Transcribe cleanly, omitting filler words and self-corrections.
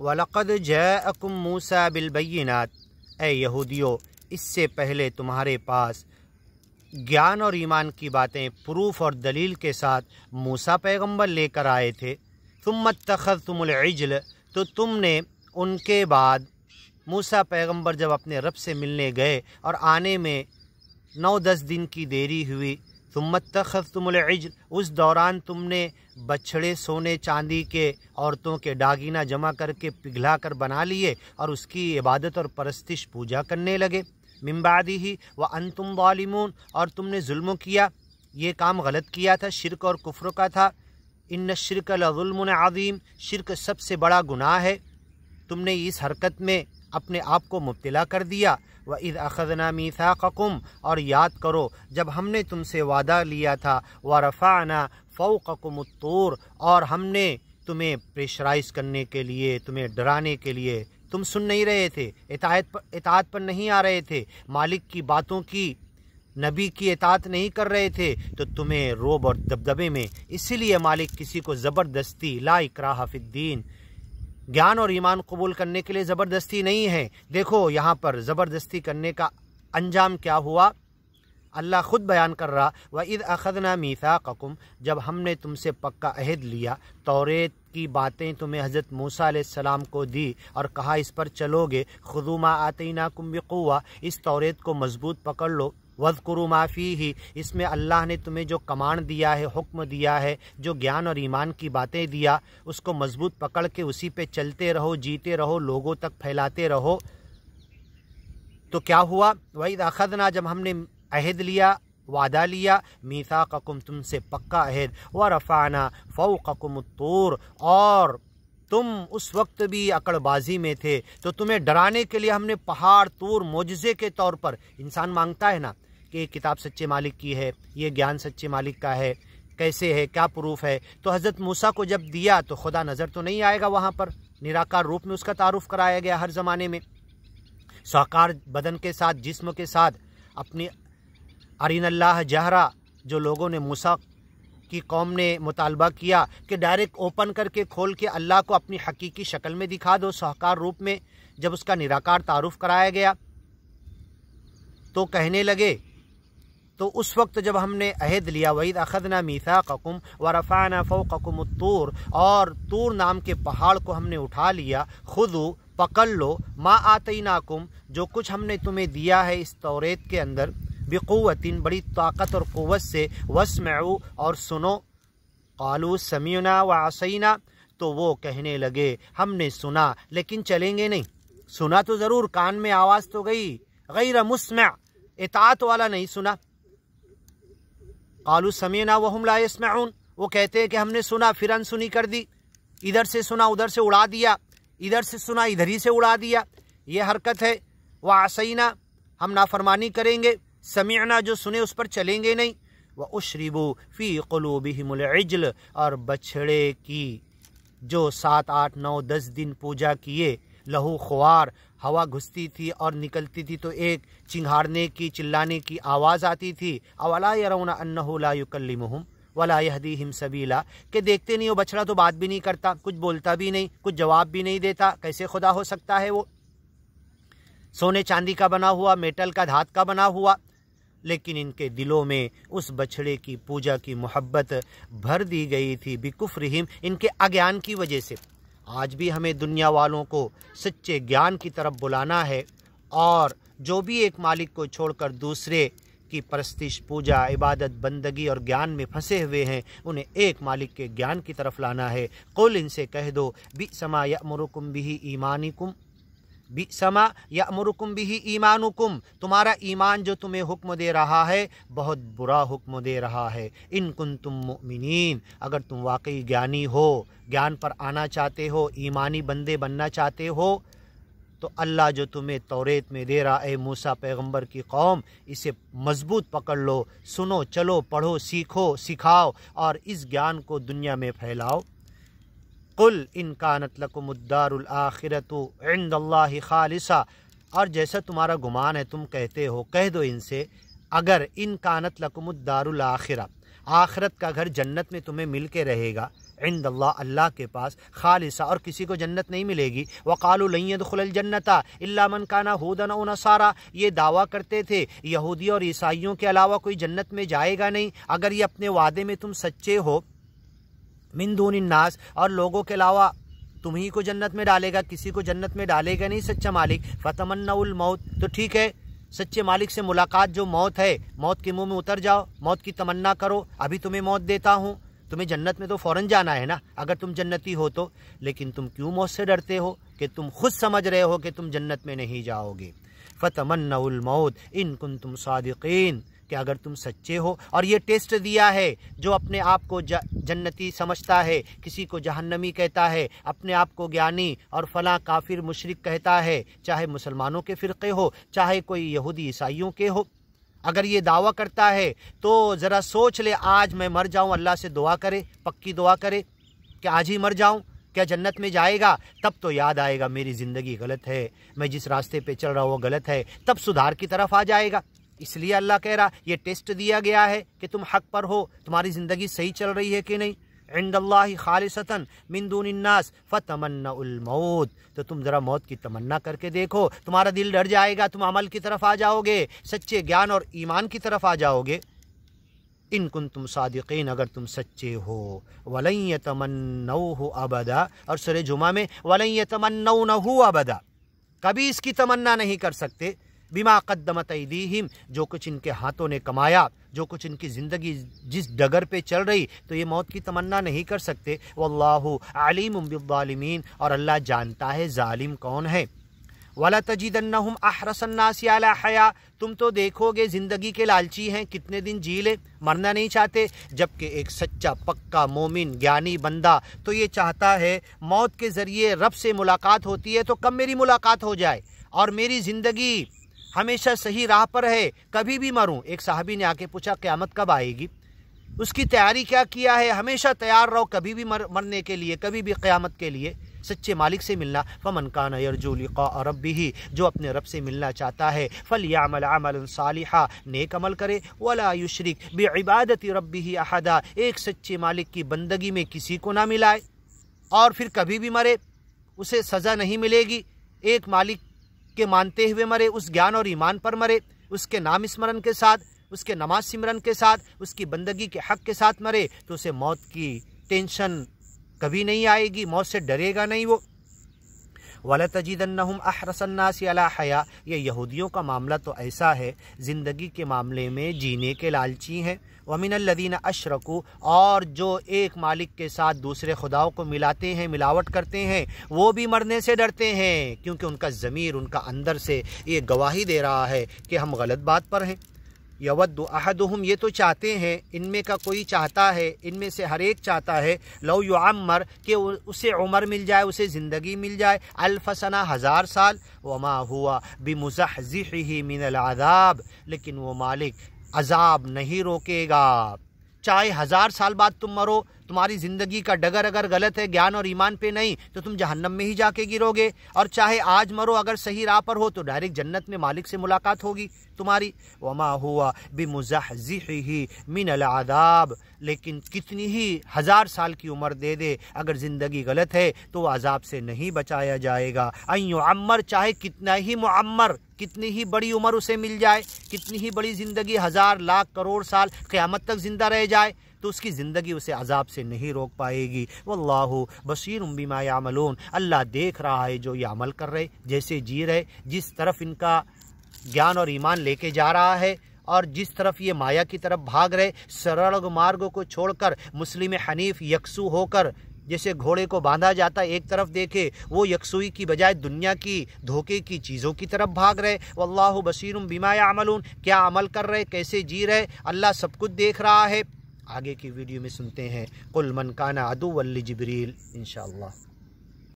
وَلَقَدْ جَاءَكُم مُوسَىٰ بِالْبَيِّنَاتِ، اے یہودیو اس سے پہلے تمہارے پاس گیان اور ایمان کی باتیں پروف اور دلیل کے ساتھ موسیٰ پیغمبر لے کر آئے تھے۔ ثُمَّ اتَّخَذْتُمُ الْعِجْلَ، تو تم نے ان کے بعد موسیٰ پیغمبر جب اپنے رب سے ملنے گئے اور آنے میں 9-10 دن کی دیری ہوئی، ثُمَّ اتَّخَذْتُمُ الْعِجْلَ، اس دوران تم نے بچھڑے سونے چاندی کے عورتوں کے ڈاگینہ جمع کر کے پگھلا کر بنا لیے اور اس کی عبادت اور پرستش پوجا کرنے لگے۔ من بعدہ وانتم ظالمون، اور تم نے ظلم کیا، یہ کام غلط کیا تھا، شرک اور کفر کا تھا۔ ان الشرک لظلم عظیم، شرک سب سے بڑا گناہ ہے، تم نے اس حرکت میں اپنے آپ کو مبتلا کر دیا۔ وَإِذْ أَخَذْنَا مِيثَاقَكُمْ، اور یاد کرو جب ہم نے تم سے وعدہ لیا تھا، وَرَفَعْنَا فَوْقَكُمُ الطُّورَ، اور ہم نے تمہیں پریشرائز کرنے کے لیے، تمہیں ڈرانے کے لیے، تم سن نہیں رہے تھے، اطاعت پر نہیں آ رہے تھے، مالک کی باتوں کی، نبی کی اطاعت نہیں کر رہے تھے، تو تمہیں روب اور دبدبے میں، اسی لیے مالک کسی کو زبردستی، لا اکراہ فی الدین، گیان اور ایمان قبول کرنے کے لیے زبردستی نہیں ہے۔ دیکھو یہاں پر زبردستی کرنے کا انجام کیا ہوا، اللہ خود بیان کر رہا، وَإِذْ أَخَذْنَا مِيثَاقَكُمْ، جب ہم نے تم سے پکا عہد لیا، توریت کی باتیں تمہیں حضرت موسیٰ علیہ السلام کو دی اور کہا اس پر چلو گے، خُذُوا مَا آتَيْنَاكُمْ بِقُوَّةٍ، اس توریت کو مضبوط پکڑ لو، وَاذْكُرُوا مَا فِيهِ، اس میں اللہ نے تمہیں جو کمانڈ دیا ہے، حکم دیا ہے، جو گیان اور ایمان کی باتیں دیا، اس کو مضبوط پکڑ کے اسی پہ چلتے رہو، جیتے رہو، لوگوں تک پھیلاتے رہو۔ تو کیا ہوا، وَإِذْ أَخَذْنَا، جب ہم نے عہد لیا، وعدہ لیا، میثاقکم، تم سے پکا عہد، وَرَفَعْنَا فَوْقَكُمُ الطُّورَ، اور تم اس وقت بھی عقڑ بازی میں تھے، تو تمہیں ڈرانے کے لیے ہم نے پہاڑ طور معجزے کے طور پر، انسان مانگتا ہے نا کہ یہ کتاب سچے مالک کی ہے، یہ گیان سچے مالک کا ہے، کیسے ہے، کیا پروف ہے، تو حضرت موسیٰ کو جب دیا تو خدا نظر تو نہیں آئے گا وہاں پر، نراکار روپ میں اس کا تعارف کرایا گیا ہر زمانے میں، ساکار بدن کے ساتھ، جسم کے ساتھ، اپنی ارین اللہ جہرا، جو لوگوں نے موسیٰ کی قوم نے مطالبہ کیا کہ ڈائریکٹ اوپن کر کے کھول کے اللہ کو اپنی حقیقی شکل میں دکھا دو، ساکار روپ میں، جب اس کا نراکار تعارف کرایا گیا تو کہنے لگے، تو اس وقت جب ہم نے عہد لیا، وَإِذْ أَخَذْنَا مِيثَاقَكُمْ وَرَفَعْنَا فَوْقَكُمُ الطُّورَ، اور طور نام کے پہاڑ کو ہم نے اٹھا لیا، خُذُوا، پکڑ لو، مَا آتَيْنَاكُمْ، جو کچھ ہم نے تمہیں دیا ہے اس توریت کے اندر، بِقُوَّةٍ، بڑی طاقت اور قوت سے، وَاسْمَعُوا، اور سنو، قَالُوا سَمِعْنَا وَعَصَيْنَا، تو وہ کہنے لگے ہم نے سنا لیکن چلیں گے نہیں، سنا تو ضرور، کان میں آواز تو گئی، غیر مسمع، اطاعت والا نہیں سنا۔ قَالُوا سَمِعْنَا وَهُمْ لَا يَسْمَعُونَ، وہ کہتے ہیں کہ ہم نے سنا پھر انسنی کر دی، ادھر سے سنا ادھر سے اڑا دیا، ادھر سے سنا ادھر ہی سے اڑا دیا، یہ حرکت ہے۔ وَعَصَيْنَا، ہم نافرمانی کریں گے، سمعنا، جو سنے اس پر چلیں گے نہیں۔ وَأُشْرِبُوا فِي قُلُوبِهِمُ الْعِجْلَ، اور بچھڑے کی جو 7، 8، 9، 10 دن پوجا کیے، لہو خوار، ہوا گھستی تھی اور نکلتی تھی تو ایک چنگھاڑنے کی، چلانے کی آواز آتی تھی، اولا يرون انہ لا يکلمہم ولا يہدیہم سبیلا، کہ دیکھتے نہیں وہ بچڑا تو بات بھی نہیں کرتا، کچھ بولتا بھی نہیں، کچھ جواب بھی نہیں دیتا، کیسے خدا ہو سکتا ہے وہ، سونے چاندی کا بنا ہوا، میٹل کا، دھات کا بنا ہوا، لیکن ان کے دلوں میں اس بچھڑے کی پوجا کی محبت بھر دی گئی تھی، بکفرہم، ان کے اگیان کی وجہ سے۔ آج بھی ہمیں دنیا والوں کو سچے گیان کی طرف بلانا ہے، اور جو بھی ایک مالک کو چھوڑ کر دوسرے کی پرستش، پوجا، عبادت، بندگی اور گیان میں پھنسے ہوئے ہیں، انہیں ایک مالک کے گیان کی طرف لانا ہے۔ قل، ان سے کہہ دو، بئس ما یأمرکم بہ ایمانکم، بئس ما یأمرکم بہ ایمانکم، تمہارا ایمان جو تمہیں حکم دے رہا ہے بہت برا حکم دے رہا ہے، ان کنتم مؤمنین، اگر تم واقعی گیانی ہو، گیان پر آنا چاہتے ہو، ایمانی بندے بننا چاہتے ہو، تو اللہ جو تمہیں توریت میں دے رہا، اے موسیٰ پیغمبر کی قوم، اسے مضبوط پکڑ لو، سنو، چلو، پڑھو، سیکھو، سکھاؤ، اور اس گیان کو دنیا میں پھیلاؤ۔ قل ان کانت لکم الدار الآخرۃ عند اللہ خالصہ، اور جیسا تمہارا گمان ہے تم کہتے ہو، کہہ دو ان سے، اگر ان کانت لکم الدار الآخرہ، آخرت کا گھر جنت میں تمہیں مل کے رہے گا، عند اللہ اللہ کے پاس خالصہ، اور کسی کو جنت نہیں ملے گی۔ وقالوا لن يدخل الجنت الا من كان هودا او نصارى، یہ دعویٰ کرتے تھے یہودی اور عیسائیوں کے علاوہ کوئی جنت میں جائے گا نہیں اگر یہ اپنے وعدے میں تم سچے ہو۔ من دون الناس، اور لوگوں کے علاوہ تمہیں کو جنت میں ڈالے گا، کسی کو جنت میں ڈالے گا نہیں سچا مالک۔ فتمنوا الموت، تو ٹھیک ہے سچے مالک سے ملاقات جو موت ہے، موت کے منہ میں اتر جاؤ، موت کی تمنا کرو، ابھی تمہیں موت دیتا ہوں۔ تمہیں جنت میں تو فوراً جانا ہے نا اگر تم جنتی ہو تو، لیکن تم کیوں موت سے ڈرتے ہو کہ تم خود سمجھ رہے ہو کہ تم جنت میں نہیں جاؤ گے۔ فتمنوا الموت ان کنتم صادقین، کہ اگر تم سچے ہو، اور یہ ٹیسٹ دیا ہے جو اپنے آپ کو جنتی سمجھتا ہے کسی کو جہنمی کہتا ہے، اپنے آپ کو گیانی اور فلاں کافر مشرک کہتا ہے، چاہے مسلمانوں کے فرقے ہو چاہے کوئی یہودی عیسائیوں کے ہو، اگر یہ دعویٰ کرتا ہے تو ذرا سوچ لے آج میں مر جاؤں، اللہ سے دعا کرے، پکی دعا کرے کہ آج ہی مر جاؤں، کیا جنت میں جائے گا؟ تب تو یاد آئے گا میری زندگی غلط ہے، میں جس راستے پہ چل رہا ہوں وہ غلط ہے، تب سدھار کی طرف آ جائے گا۔ اس لیے اللہ کہہ رہا یہ ٹیسٹ دیا گیا ہے کہ تم حق پر ہو، تمہاری زندگی صحیح چل رہی ہے کہ نہیں۔ عند اللہ خالصتا من دون الناس فتمنوا الموت، تو تم ذرا موت کی تمنا کر کے دیکھو، تمہارا دل ڈر جائے گا، تم عمل کی طرف آ جاؤ گے، سچے گیان اور ایمان کی طرف آ جاؤ گے۔ ان کنتم صادقین، اگر تم سچے ہو۔ ولن یتمنوہ ابدا، اور سورہ جمعہ میں ولن یتمنونہ ابدا، کبھی اس کی تمنا نہیں کر سکتے۔ بما قدمت ایدیہم، جو کچھ ان کے ہاتھوں نے کمایا، جو کچھ ان کی زندگی جس ڈگر پہ چل رہی، تو یہ موت کی تمنا نہیں کر سکتے۔ واللہ علیم بالظالمین، اور اللہ جانتا ہے ظالم کون ہے۔ وَلَتَجِدَنَّهُمْ أَحْرَصَ النَّاسِ عَلَىٰ حَيَاةٍ، تم تو دیکھو گے زندگی کے لالچی ہیں، کتنے دن جی لے، مرنا نہیں چاہتے، جبکہ ایک سچا پکا مومن گیانی بندہ تو یہ چاہتا ہے موت کے ذریعے رب سے ملاقات ہوتی ہے تو کب میری ملاقات ہو جائے اور میری زندگی ہمیشہ صحیح راہ پر ہے، کبھی بھی مروں۔ ایک صحابی نے آ کے پوچھا قیامت کب آئے گی؟ اس کی تیاری کیا کیا ہے؟ ہمیشہ تیار رہو، کبھی بھی مرنے کے لیے، کبھی بھی قیامت کے لیے، سچے مالک سے ملنا۔ فمن کان یرجو لقاء ربہ، جو اپنے رب سے ملنا چاہتا ہے، فلیعمل عملا صالحا، نیک عمل کرے، ولا یشرک بعبادت ربہ احدا، ایک سچے مالک کی بندگی میں کسی کو نہ ملائے، اور پھر کبھی بھی مرے اسے سزا نہیں ملے گی۔ ایک مالک کے مانتے ہوئے مرے، اس گیان اور ایمان پر مرے، اس کے نام اسمرن کے ساتھ، اس کے نماز سمرن کے ساتھ، اس کی بندگی کے حق کے ساتھ مرے، تو اسے موت کی ٹینشن کبھی نہیں آئے گی، موت سے ڈرے گا نہیں وہ۔ وَلَتَجِدَنَّهُمْ أَحْرَصَ النَّاسِ عَلَىٰ حَيَاةٍ، یہ یہودیوں کا معاملہ تو ایسا ہے، زندگی کے معاملے میں جینے کے لالچی ہیں۔ وَمِنَ الَّذِينَ أَشْرَكُوا، اور جو ایک مالک کے ساتھ دوسرے خداؤں کو ملاتے ہیں، ملاوٹ کرتے ہیں، وہ بھی مرنے سے ڈرتے ہیں، کیونکہ ان کا ضمیر، ان کا اندر سے یہ گواہی دے رہا ہے کہ ہم غلط بات پر ہیں۔ یود احدہم، یہ تو چاہتے ہیں، ان میں کا کوئی چاہتا ہے، ان میں سے ہر ایک چاہتا ہے، لو یعمر، کہ اسے عمر مل جائے، اسے زندگی مل جائے، الف سنہ، 1000 سال، وما ہوا بمزحزحہ من العذاب، لیکن وہ مالک عذاب نہیں روکے گا۔ چاہے 1000 سال بعد تم مرو، تمہاری زندگی کا ڈگر اگر غلط ہے، گیان اور ایمان پہ نہیں، تو تم جہنم میں ہی جا کے گرو گے، اور چاہے آج مرو اگر صحیح راہ پر ہو تو ڈائریکٹ جنت میں مالک سے ملاقات ہوگی تمہاری۔ وما ہوا بمزحزحہ من العذاب، لیکن کتنی ہی 1000 سال کی عمر دے دے، اگر زندگی غلط ہے تو وہ عذاب سے نہیں بچایا جائے گا۔ ان یعمر، چاہے کتنا ہی معمر، کتنی ہی بڑی عمر اسے مل جائے، کتنی ہی بڑی زندگی، 1000 لاکھ کروڑ سال قیامت تک زندہ رہ جائے، تو اس کی زندگی اسے عذاب سے نہیں روک پائے گی۔ واللہ بصیر بما یعملون، اللہ دیکھ رہا ہے جو یہ عمل کر رہے، جیسے جی رہے، جس طرف ان کا گیان اور ایمان لے کے جا رہا ہے، اور جس طرف یہ مایا کی طرف بھاگ رہے، سرل مارگوں کو چھوڑ کر مسلم حنیف یکسو ہو کر، جیسے گھوڑے کو باندھا جاتا ہے ایک طرف دیکھے، وہ یکسوئی کی بجائے دنیا کی دھوکے کی چیزوں کی طرف بھاگ رہے۔ واللہ بصیر بما یعملون، کیا عمل کر رہے، کیسے جی رہے، اللہ سب کچھ دیکھ رہا ہے۔ آگے کی ویڈیو میں سنتے ہیں قل من کان عدوا لجبریل انشاءاللہ۔